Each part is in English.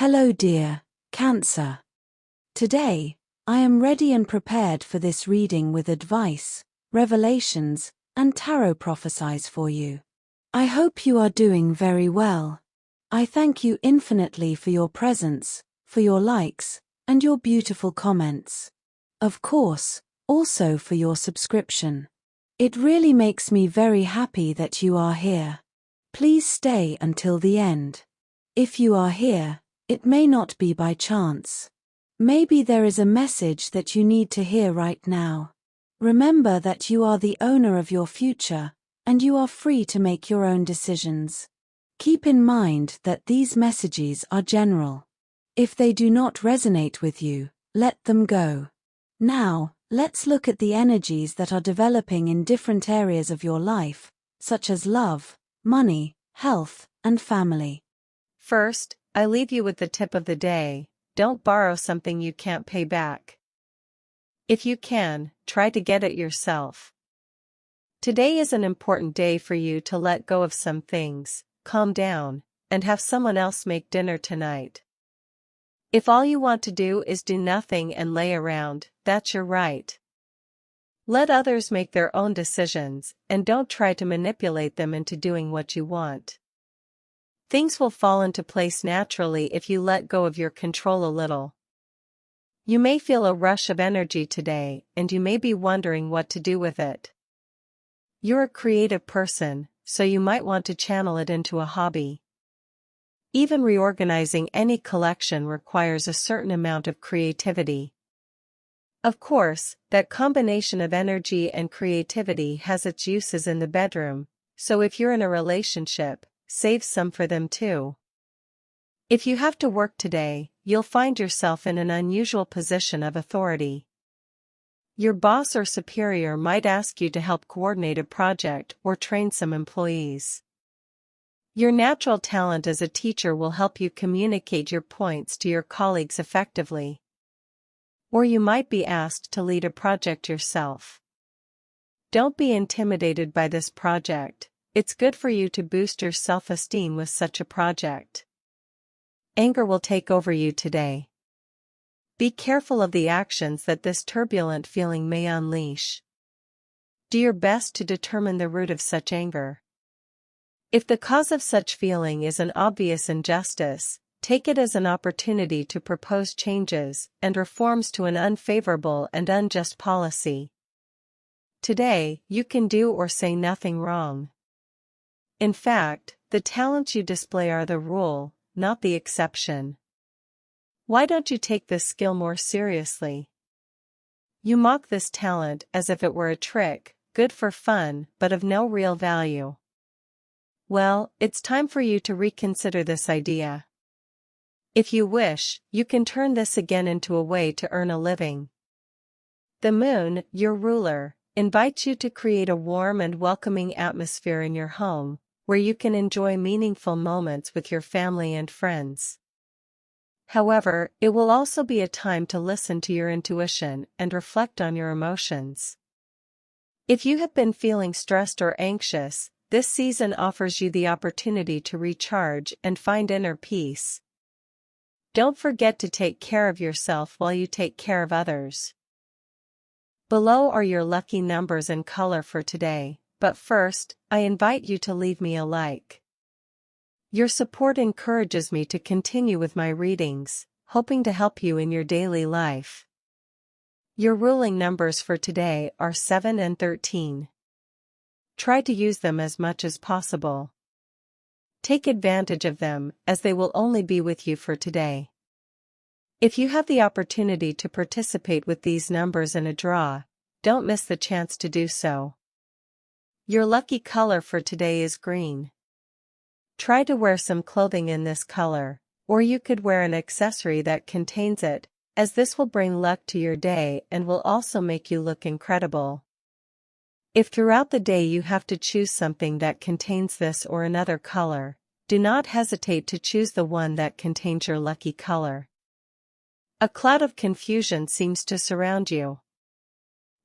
Hello dear, Cancer. Today, I am ready and prepared for this reading with advice, revelations, and tarot prophecies for you. I hope you are doing very well. I thank you infinitely for your presence, for your likes, and your beautiful comments. Of course, also for your subscription. It really makes me very happy that you are here. Please stay until the end. If you are here, it may not be by chance. Maybe there is a message that you need to hear right now. Remember that you are the owner of your future, and you are free to make your own decisions. Keep in mind that these messages are general. If they do not resonate with you, let them go. Now, let's look at the energies that are developing in different areas of your life, such as love, money, health, and family. First, I leave you with the tip of the day: don't borrow something you can't pay back. If you can, try to get it yourself. Today is an important day for you to let go of some things, calm down, and have someone else make dinner tonight. If all you want to do is do nothing and lay around, that's your right. Let others make their own decisions, and don't try to manipulate them into doing what you want. Things will fall into place naturally if you let go of your control a little. You may feel a rush of energy today, and you may be wondering what to do with it. You're a creative person, so you might want to channel it into a hobby. Even reorganizing any collection requires a certain amount of creativity. Of course, that combination of energy and creativity has its uses in the bedroom, so if you're in a relationship, save some for them too. If you have to work today, you'll find yourself in an unusual position of authority. Your boss or superior might ask you to help coordinate a project or train some employees. Your natural talent as a teacher will help you communicate your points to your colleagues effectively. Or you might be asked to lead a project yourself. Don't be intimidated by this project. It's good for you to boost your self-esteem with such a project. Anger will take over you today. Be careful of the actions that this turbulent feeling may unleash. Do your best to determine the root of such anger. If the cause of such feeling is an obvious injustice, take it as an opportunity to propose changes and reforms to an unfavorable and unjust policy. Today, you can do or say nothing wrong. In fact, the talents you display are the rule, not the exception. Why don't you take this skill more seriously? You mock this talent as if it were a trick, good for fun, but of no real value. Well, it's time for you to reconsider this idea. If you wish, you can turn this again into a way to earn a living. The moon, your ruler, invites you to create a warm and welcoming atmosphere in your home, where you can enjoy meaningful moments with your family and friends. However, it will also be a time to listen to your intuition and reflect on your emotions. If you have been feeling stressed or anxious, this season offers you the opportunity to recharge and find inner peace. Don't forget to take care of yourself while you take care of others. Below are your lucky numbers and color for today. But first, I invite you to leave me a like. Your support encourages me to continue with my readings, hoping to help you in your daily life. Your ruling numbers for today are 7 and 13. Try to use them as much as possible. Take advantage of them, as they will only be with you for today. If you have the opportunity to participate with these numbers in a draw, don't miss the chance to do so. Your lucky color for today is green. Try to wear some clothing in this color, or you could wear an accessory that contains it, as this will bring luck to your day and will also make you look incredible. If throughout the day you have to choose something that contains this or another color, do not hesitate to choose the one that contains your lucky color. A cloud of confusion seems to surround you.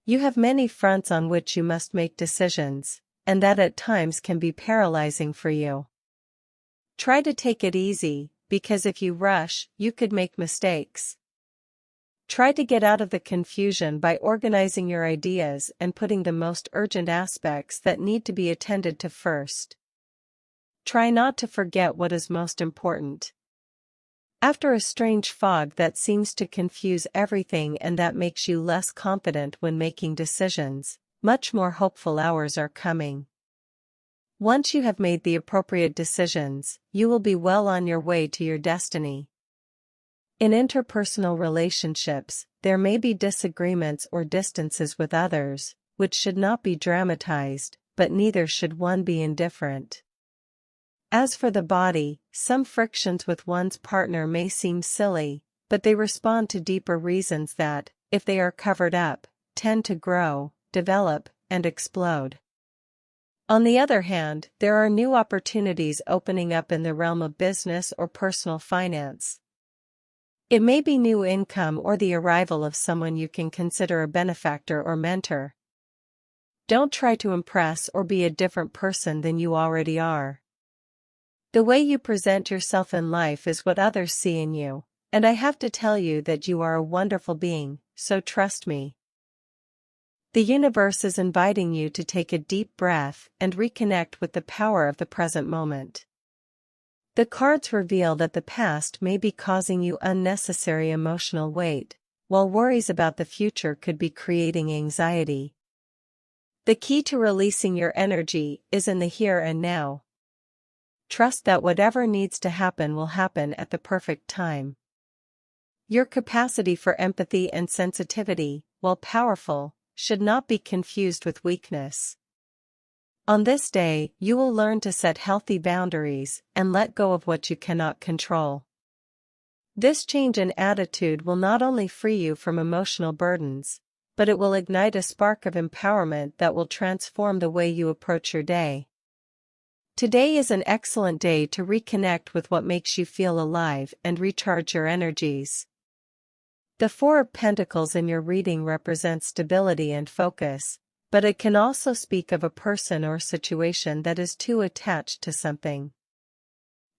You have many fronts on which you must make decisions, and that at times can be paralyzing for you. Try to take it easy, because if you rush, you could make mistakes. Try to get out of the confusion by organizing your ideas and putting the most urgent aspects that need to be attended to first. Try not to forget what is most important. After a strange fog that seems to confuse everything and that makes you less confident when making decisions, much more hopeful hours are coming. Once you have made the appropriate decisions, you will be well on your way to your destiny. In interpersonal relationships, there may be disagreements or distances with others, which should not be dramatized, but neither should one be indifferent. As for the body, some frictions with one's partner may seem silly, but they respond to deeper reasons that, if they are covered up, tend to grow, develop, and explode. On the other hand, there are new opportunities opening up in the realm of business or personal finance. It may be new income or the arrival of someone you can consider a benefactor or mentor. Don't try to impress or be a different person than you already are. The way you present yourself in life is what others see in you, and I have to tell you that you are a wonderful being, so trust me. The universe is inviting you to take a deep breath and reconnect with the power of the present moment. The cards reveal that the past may be causing you unnecessary emotional weight, while worries about the future could be creating anxiety. The key to releasing your energy is in the here and now. Trust that whatever needs to happen will happen at the perfect time. Your capacity for empathy and sensitivity, while powerful, should not be confused with weakness. On this day, you will learn to set healthy boundaries and let go of what you cannot control. This change in attitude will not only free you from emotional burdens, but it will ignite a spark of empowerment that will transform the way you approach your day. Today is an excellent day to reconnect with what makes you feel alive and recharge your energies. The Four of Pentacles in your reading represents stability and focus, but it can also speak of a person or situation that is too attached to something.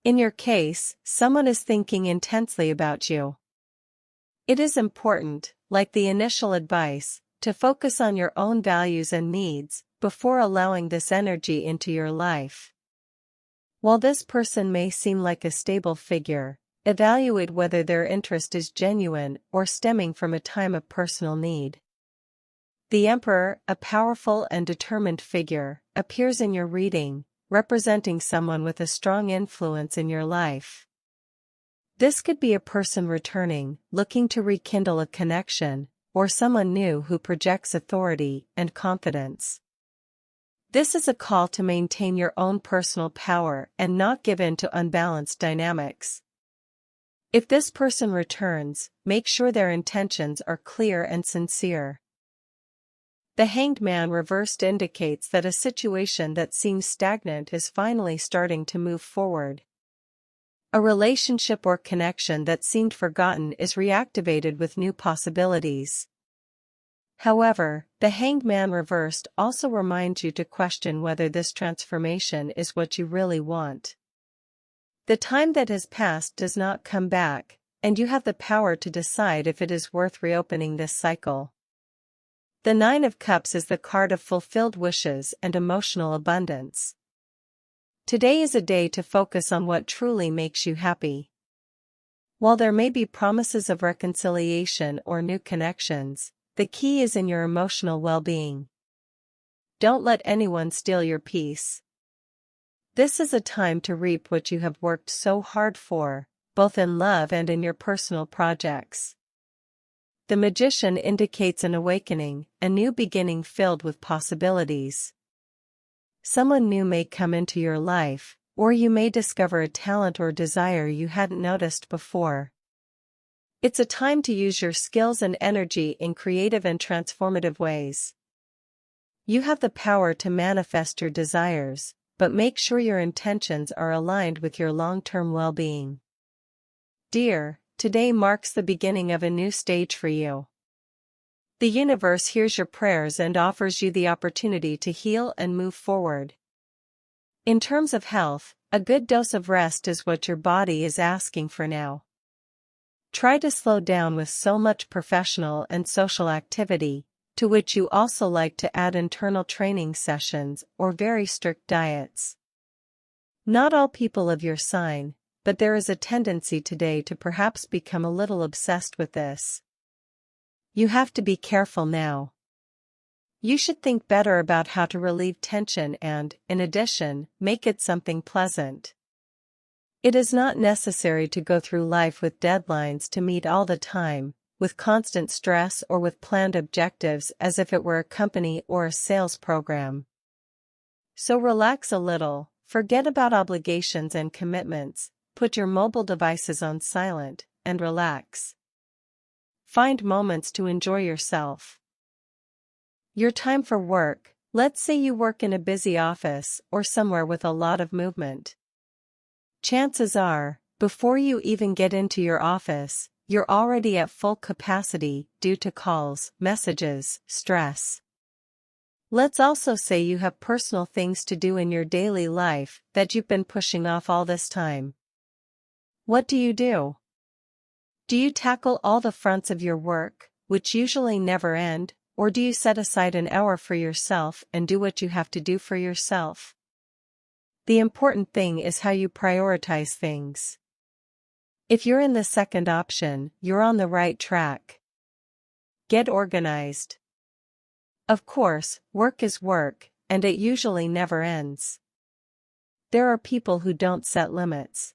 In your case, someone is thinking intensely about you. It is important, like the initial advice, to focus on your own values and needs before allowing this energy into your life. While this person may seem like a stable figure, evaluate whether their interest is genuine or stemming from a time of personal need. The Emperor, a powerful and determined figure, appears in your reading, representing someone with a strong influence in your life. This could be a person returning, looking to rekindle a connection, or someone new who projects authority and confidence. This is a call to maintain your own personal power and not give in to unbalanced dynamics. If this person returns, make sure their intentions are clear and sincere. The Hanged Man reversed indicates that a situation that seems stagnant is finally starting to move forward. A relationship or connection that seemed forgotten is reactivated with new possibilities. However, the Hanged Man reversed also reminds you to question whether this transformation is what you really want. The time that has passed does not come back, and you have the power to decide if it is worth reopening this cycle. The Nine of Cups is the card of fulfilled wishes and emotional abundance. Today is a day to focus on what truly makes you happy. While there may be promises of reconciliation or new connections, the key is in your emotional well-being. Don't let anyone steal your peace. This is a time to reap what you have worked so hard for, both in love and in your personal projects. The Magician indicates an awakening, a new beginning filled with possibilities. Someone new may come into your life, or you may discover a talent or desire you hadn't noticed before. It's a time to use your skills and energy in creative and transformative ways. You have the power to manifest your desires, but make sure your intentions are aligned with your long-term well-being. Dear, today marks the beginning of a new stage for you. The universe hears your prayers and offers you the opportunity to heal and move forward. In terms of health, A good dose of rest is what your body is asking for now. Try to slow down with so much professional and social activity, to which you also like to add internal training sessions or very strict diets. Not all people of your sign, but there is a tendency today to perhaps become a little obsessed with this. You have to be careful now. You should think better about how to relieve tension and, in addition, make it something pleasant. It is not necessary to go through life with deadlines to meet all the time, with constant stress or with planned objectives as if it were a company or a sales program. So relax a little, forget about obligations and commitments, put your mobile devices on silent, and relax. Find moments to enjoy yourself. Your time for work, let's say you work in a busy office or somewhere with a lot of movement. Chances are, before you even get into your office, you're already at full capacity due to calls, messages, stress. Let's also say you have personal things to do in your daily life that you've been pushing off all this time. What do? Do you tackle all the fronts of your work, which usually never end, or do you set aside an hour for yourself and do what you have to do for yourself? The important thing is how you prioritize things. If you're in the second option, you're on the right track. Get organized. Of course, work is work, and it usually never ends. There are people who don't set limits.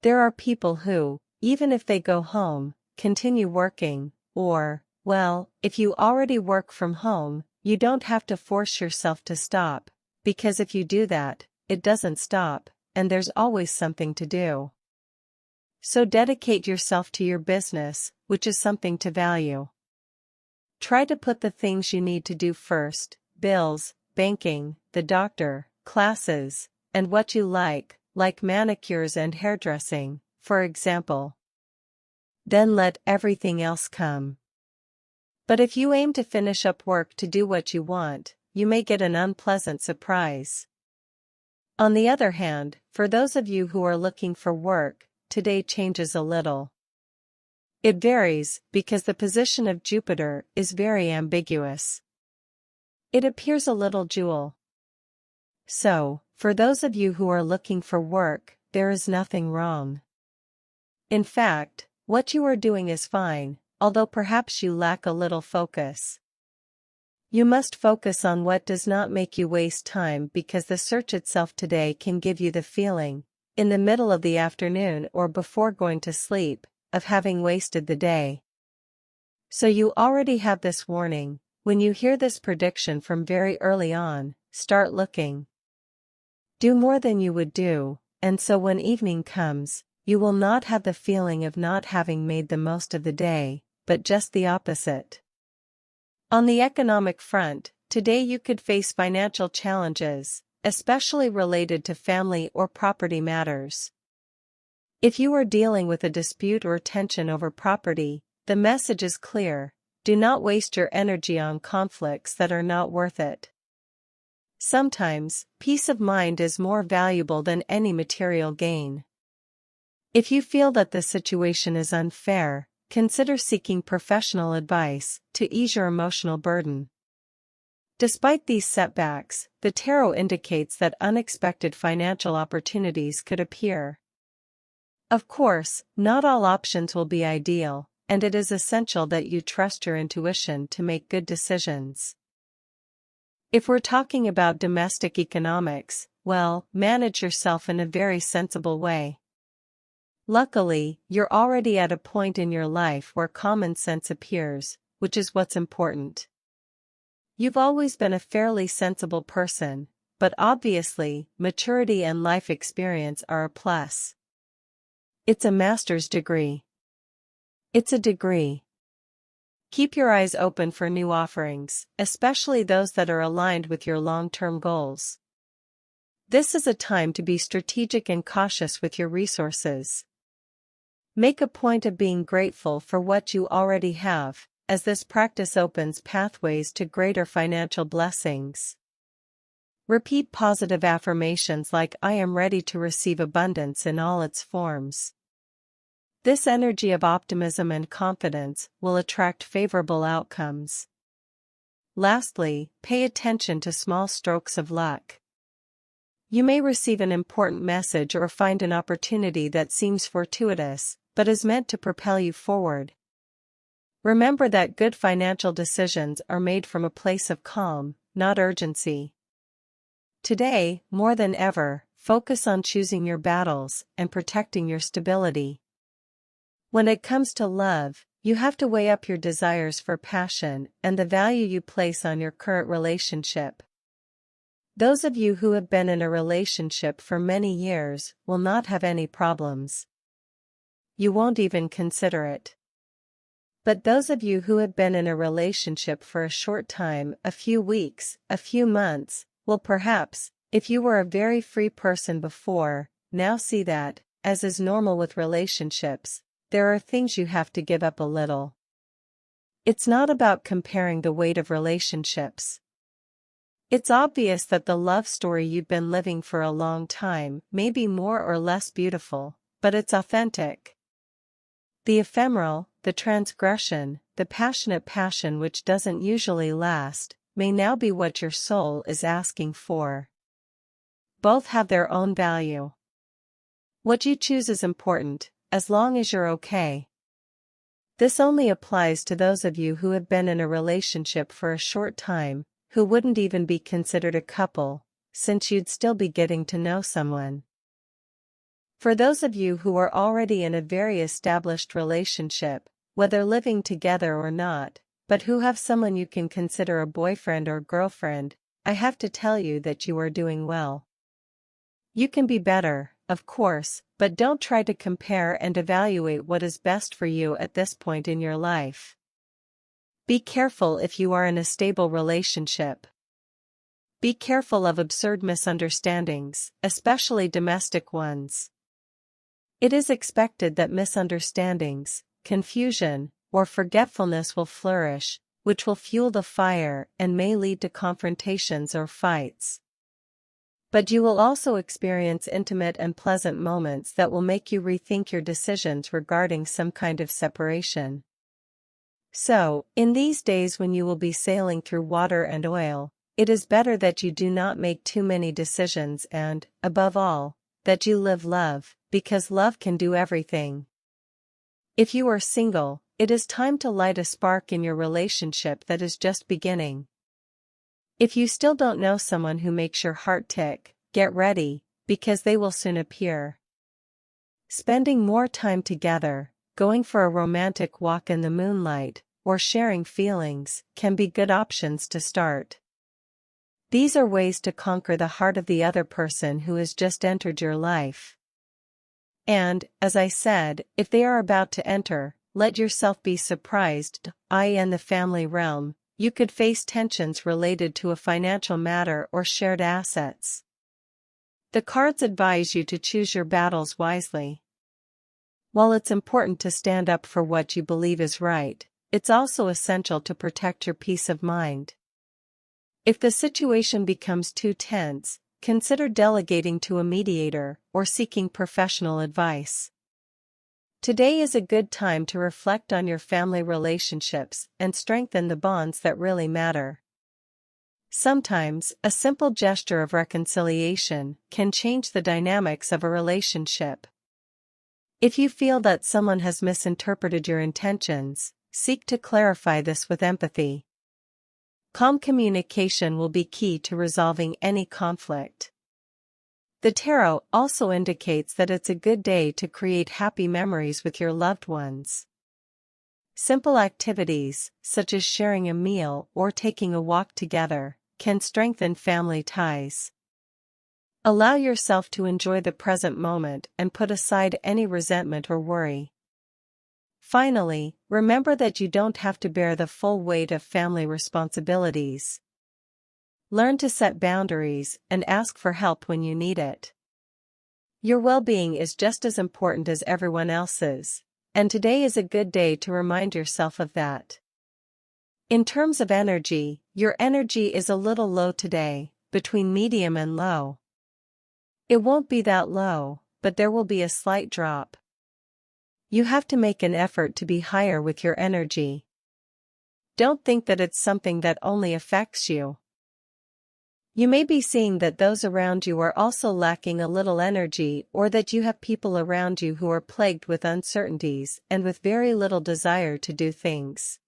There are people who, even if they go home, continue working, or, well, if you already work from home, you don't have to force yourself to stop, because if you do that, it doesn't stop, and there's always something to do. So dedicate yourself to your business, which is something to value. Try to put the things you need to do first: bills, banking, the doctor, classes, and what you like manicures and hairdressing, for example. Then let everything else come. But if you aim to finish up work to do what you want, you may get an unpleasant surprise. On the other hand, for those of you who are looking for work, today changes a little. It varies, because the position of Jupiter is very ambiguous. It appears a little dual. So, for those of you who are looking for work, there is nothing wrong. In fact, what you are doing is fine, although perhaps you lack a little focus. You must focus on what does not make you waste time, because the search itself today can give you the feeling, in the middle of the afternoon or before going to sleep, of having wasted the day. So you already have this warning. When you hear this prediction from very early on, start looking. Do more than you would do, and so when evening comes, you will not have the feeling of not having made the most of the day, but just the opposite. On the economic front, today you could face financial challenges, especially related to family or property matters. If you are dealing with a dispute or tension over property, the message is clear: do not waste your energy on conflicts that are not worth it. Sometimes, peace of mind is more valuable than any material gain. If you feel that the situation is unfair, consider seeking professional advice to ease your emotional burden. Despite these setbacks, the tarot indicates that unexpected financial opportunities could appear. Of course, not all options will be ideal, and it is essential that you trust your intuition to make good decisions. If we're talking about domestic economics, well, manage yourself in a very sensible way. Luckily, you're already at a point in your life where common sense appears, which is what's important. You've always been a fairly sensible person, but obviously, maturity and life experience are a plus. It's a master's degree. It's a degree. Keep your eyes open for new offerings, especially those that are aligned with your long-term goals. This is a time to be strategic and cautious with your resources. Make a point of being grateful for what you already have, as this practice opens pathways to greater financial blessings. Repeat positive affirmations like "I am ready to receive abundance in all its forms." This energy of optimism and confidence will attract favorable outcomes. Lastly, pay attention to small strokes of luck. You may receive an important message or find an opportunity that seems fortuitous, but is meant to propel you forward. Remember that good financial decisions are made from a place of calm, not urgency. Today, more than ever, focus on choosing your battles and protecting your stability. When it comes to love, you have to weigh up your desires for passion and the value you place on your current relationship. Those of you who have been in a relationship for many years will not have any problems. You won't even consider it. But those of you who have been in a relationship for a short time, a few weeks, a few months, will perhaps, if you were a very free person before, now see that, as is normal with relationships, there are things you have to give up a little. It's not about comparing the weight of relationships. It's obvious that the love story you've been living for a long time may be more or less beautiful, but it's authentic. The ephemeral, the transgression, the passionate passion which doesn't usually last, may now be what your soul is asking for. Both have their own value. What you choose is important, as long as you're okay. This only applies to those of you who have been in a relationship for a short time, who wouldn't even be considered a couple, since you'd still be getting to know someone. For those of you who are already in a very established relationship, whether living together or not, but who have someone you can consider a boyfriend or girlfriend, I have to tell you that you are doing well. You can be better, of course, but don't try to compare and evaluate what is best for you at this point in your life. Be careful if you are in a stable relationship. Be careful of absurd misunderstandings, especially domestic ones. It is expected that misunderstandings, confusion, or forgetfulness will flourish, which will fuel the fire and may lead to confrontations or fights. But you will also experience intimate and pleasant moments that will make you rethink your decisions regarding some kind of separation. So, in these days when you will be sailing through water and oil, it is better that you do not make too many decisions and, above all, that you live love, because love can do everything. If you are single, it is time to light a spark in your relationship that is just beginning. If you still don't know someone who makes your heart tick, get ready, because they will soon appear. Spending more time together, going for a romantic walk in the moonlight, or sharing feelings, can be good options to start. These are ways to conquer the heart of the other person who has just entered your life. And, as I said, if they are about to enter, let yourself be surprised, i.e. in the family realm, you could face tensions related to a financial matter or shared assets. The cards advise you to choose your battles wisely. While it's important to stand up for what you believe is right, it's also essential to protect your peace of mind. If the situation becomes too tense, consider delegating to a mediator or seeking professional advice. Today is a good time to reflect on your family relationships and strengthen the bonds that really matter. Sometimes, a simple gesture of reconciliation can change the dynamics of a relationship. If you feel that someone has misinterpreted your intentions, seek to clarify this with empathy. Calm communication will be key to resolving any conflict. The tarot also indicates that it's a good day to create happy memories with your loved ones. Simple activities, such as sharing a meal or taking a walk together, can strengthen family ties. Allow yourself to enjoy the present moment and put aside any resentment or worry. Finally, remember that you don't have to bear the full weight of family responsibilities. Learn to set boundaries and ask for help when you need it. Your well-being is just as important as everyone else's, and today is a good day to remind yourself of that. In terms of energy, your energy is a little low today, between medium and low. It won't be that low, but there will be a slight drop. You have to make an effort to be higher with your energy. Don't think that it's something that only affects you. You may be seeing that those around you are also lacking a little energy, or that you have people around you who are plagued with uncertainties and with very little desire to do things.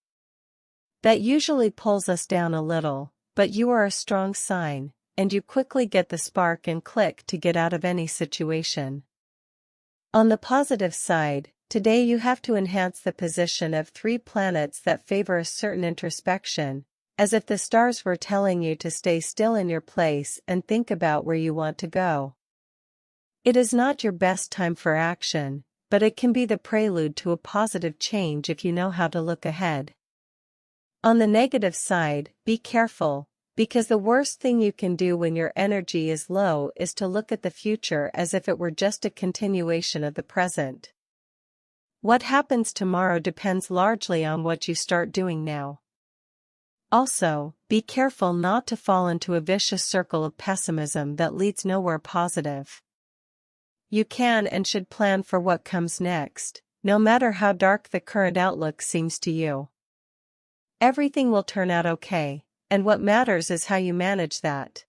That usually pulls us down a little, but you are a strong sign, and you quickly get the spark and click to get out of any situation. On the positive side, today you have to enhance the position of 3 planets that favor a certain introspection, as if the stars were telling you to stay still in your place and think about where you want to go. It is not your best time for action, but it can be the prelude to a positive change if you know how to look ahead. On the negative side, be careful, because the worst thing you can do when your energy is low is to look at the future as if it were just a continuation of the present. What happens tomorrow depends largely on what you start doing now. Also, be careful not to fall into a vicious circle of pessimism that leads nowhere positive. You can and should plan for what comes next, no matter how dark the current outlook seems to you. Everything will turn out okay, and what matters is how you manage that.